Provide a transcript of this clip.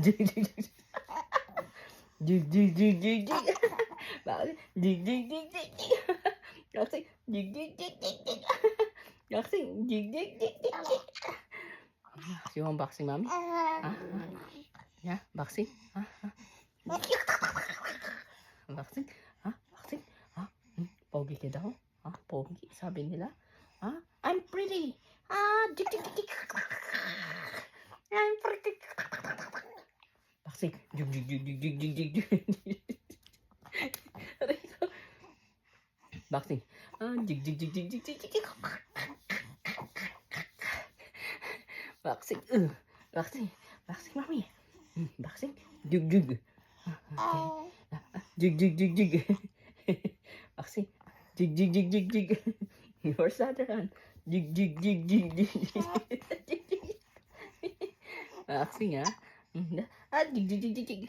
Jig, jig, jig. Jig, jig, jig, jig, jig. Bakit? Jig, jig, jig, jig, jig. Kasi, jig, jig, jig, jig, jig. Kasi, jig, jig, jig, jig, jig. You want boxing, mommy? Yeah, boxing? Boxing? Boxing? Pogi ka daw? Pogi, sabi nila? I'm pretty. Jig, jig, jig, jig. I'm pretty. Boxing. Jig, jig, jig, jig, jig, jig, jig. Boxing. Jig, jig, jig, jig, jig, jig, jig. Boxing. Boxing. Boxing, mommy. Boxing. Jig, jig. Okay. Jig, jig, jig, jig. Boxing. Jig, jig, jig, jig, jig. Yours other hand. Jig, jig, jig, jig, jig. Boxing, Jig, jig, jig, jig, jig.